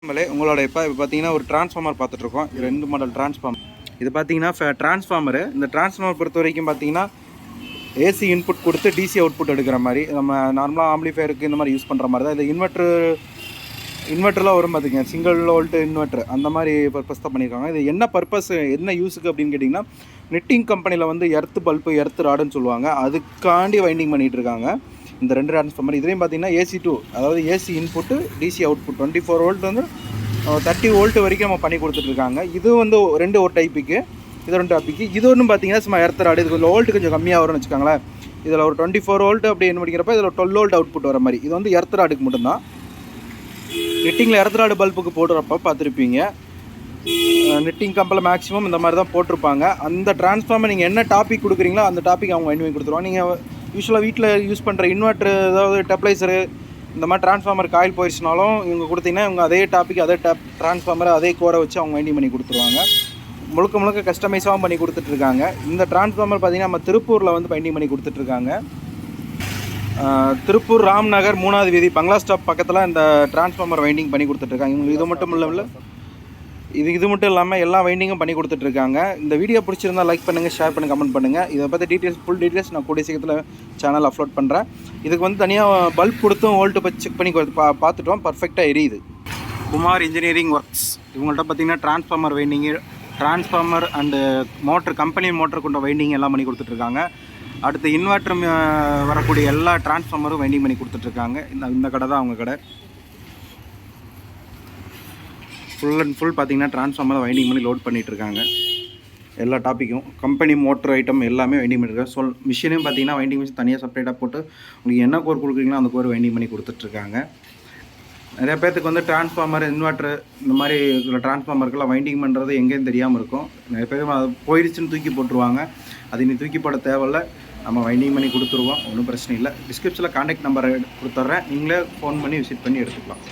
உங்களோட இப்போ பார்த்தீங்கன்னா ஒரு டிரான்ஸ்ஃபார்மர் பார்த்துட்ருக்கோம். 2 மாடல் டிரான்ஸ்ஃபார்மர். இது பார்த்தீங்கன்னா டிரான்ஸ்ஃபார்மரு. இந்த டிரான்ஸ்ஃபார்மர் பொறுத்த வரைக்கும் பார்த்தீங்கன்னா ஏசி இன்புட் கொடுத்து டிசி அவுட்புட் எடுக்கிற மாதிரி நம்ம நார்மலாக ஆம்பிளிஃபயருக்கு இந்த மாதிரி யூஸ் பண்ணுற மாதிரி தான். இது இன்வெர்ட்டர்லாம் வரும் பார்த்துங்க, சிங்கிள் வோல்ட் இன்வெர்ட்டர் அந்த மாதிரி பர்பஸ் தான் பண்ணியிருக்காங்க. இது என்ன பர்பஸ், என்ன யூஸுக்கு அப்படின்னு கேட்டிங்கன்னா, நெட்டிங் கம்பெனியில் வந்து எர்த்து பல்ப்பு எர்த்து ராடுன்னு சொல்லுவாங்க, அதுக்காண்டி வைண்டிங் பண்ணிகிட்டு இருக்காங்க இந்த 2 டிரான்ஸ்ஃபார்மர். இதுலேயும் பார்த்தீங்கன்னா AC2, அதாவது AC input DC output 24 volt வந்து 30 வோல்ட் வரைக்கும் நம்ம பண்ணி கொடுத்துட்ருக்காங்க. இது வந்து ஒரு டைப்புக்கு, இது 2 டாப்பிக்கு. இது ஒன்றும் பார்த்தீங்கன்னா சும்மா எர்த்து ராடு, இது வோல்ட்டு கொஞ்சம் கம்மியாக வரும்னு வச்சுக்கோங்களேன். இதில் ஒரு 24 வோல்ட் அப்படின்னு படிக்கிறப்ப இதில் 12 வோல்ட் அவுட்புட் வர மாதிரி. இது வந்து எர்த்து ராடுக்கு மட்டும்தான். நெட்டிங்கில் எர்த்து ராடு பல்புக்கு போடுறப்ப பார்த்துருப்பீங்க, நெட்டிங் கம்பில் மேக்ஸிமம் இந்த மாதிரி தான் போட்டிருப்பாங்க. அந்த டிரான்ஸ்ஃபார்மர் நீங்கள் என்ன டாபிக் கொடுக்குறீங்களோ அந்த டாபிக் அவங்க வைண்ட் பண்ணி கொடுத்துருவாங்க. நீங்கள் யூஸ்வலாக வீட்டில் யூஸ் பண்ணுற இன்வெர்ட்ரு, அதாவது டெப்ளைசரு, இந்த மாதிரி டிரான்ஸ்ஃபார்மர் காயில் போயிடுச்சுனாலும் இவங்க கொடுத்தீங்கன்னா இவங்க அதே டாபிக் அதே டிரான்ஸ்ஃபார்மரை அதே கோரை வச்சு அவங்க வைண்டிங் பண்ணி கொடுத்துருவாங்க. முழுக்க கஸ்டமைஸாகவும் பண்ணி கொடுத்துட்ருக்காங்க. இந்த டிரான்ஸ்ஃபார்மர் பார்த்திங்கன்னா நம்ம திருப்பூரில் வந்து வைண்டிங் பண்ணி கொடுத்துட்ருக்காங்க. திருப்பூர் ராம்நகர் 3வது வீதி பங்களா ஸ்டாப் பக்கத்தில் இந்த டிரான்ஸ்ஃபார்மர் வைண்டிங் பண்ணி கொடுத்துட்ருக்காங்க. இவங்களுக்கு இது மட்டும் இல்லாமல் எல்லா வைண்டிங்கும் பண்ணி கொடுத்துட்ருக்காங்க. இந்த வீடியோ பிடிச்சிருந்தால் லைக் பண்ணுங்கள், ஷேர் பண்ணுங்கள், கமெண்ட் பண்ணுங்கள். இதை பற்றி ஃபுல் டீட்டெயில்ஸ் நான் கூடிய சீக்கிரத்தில் சேனல் அப்லோட் பண்ணுறேன். இதுக்கு வந்து தனியாக பல்ப் கொடுத்தும் வோல்ட்டு செக் பண்ணி பார்த்துட்டோம், பர்ஃபெக்டாக எரியுது. குமார் இன்ஜினியரிங் ஒர்க்ஸ் இவங்கள்ட்ட பார்த்திங்கன்னா transformer winding, transformer and motor, company motor கொண்ட வைண்டிங் எல்லாம் பண்ணி கொடுத்துட்ருக்காங்க. அடுத்து இன்வெர்ட்டர் வரக்கூடிய எல்லா டிரான்ஸ்ஃபார்மரும் வைண்டிங் பண்ணி கொடுத்துட்ருக்காங்க. இந்த கடை தான் அவங்க கடை. ஃபுல் அண்ட் ஃபுல் பார்த்திங்கன்னா டிரான்ஸ்ஃபார்மரை வைண்டிங் பண்ணி லோட் பண்ணிகிட்ருக்காங்க. எல்லா டாப்பிக்கும் கம்பெனி மோட்ரு ஐட்டம் எல்லாமே வைண்டிங் பண்ணியிருக்காங்க. மிஷினையும் பார்த்திங்கன்னா வைண்டிங் மிஷின் தனியாக செப்பரேட்டாக போட்டு உங்களுக்கு என்ன கோர் கொடுக்குறீங்களோ அந்த கோர் வைண்டிங் பண்ணி கொடுத்துட்ருக்காங்க. நிறைய பேர்த்துக்கு வந்து டிரான்ஸ்ஃபார்மர், இன்வெர்ட்ரு இந்த மாதிரி டிரான்ஸ்ஃபார்மருக்கெல்லாம் வைண்டிங் பண்ணுறது எங்கேயும் தெரியாமல் இருக்கும். நிறைய பேர் அது போயிடுச்சுன்னு தூக்கி போட்டுருவாங்க. அது நீ தூக்கி போட தேவையில்ல, நம்ம வைண்டிங் பண்ணி கொடுத்துருவோம், ஒன்றும் பிரச்சனை இல்லை. டிஸ்கிரிப்ஷனில் கான்டாக்ட் நம்பரை கொடுத்துட்றேன், நீங்களே ஃபோன் பண்ணி விசிட் பண்ணி எடுத்துக்கலாம்.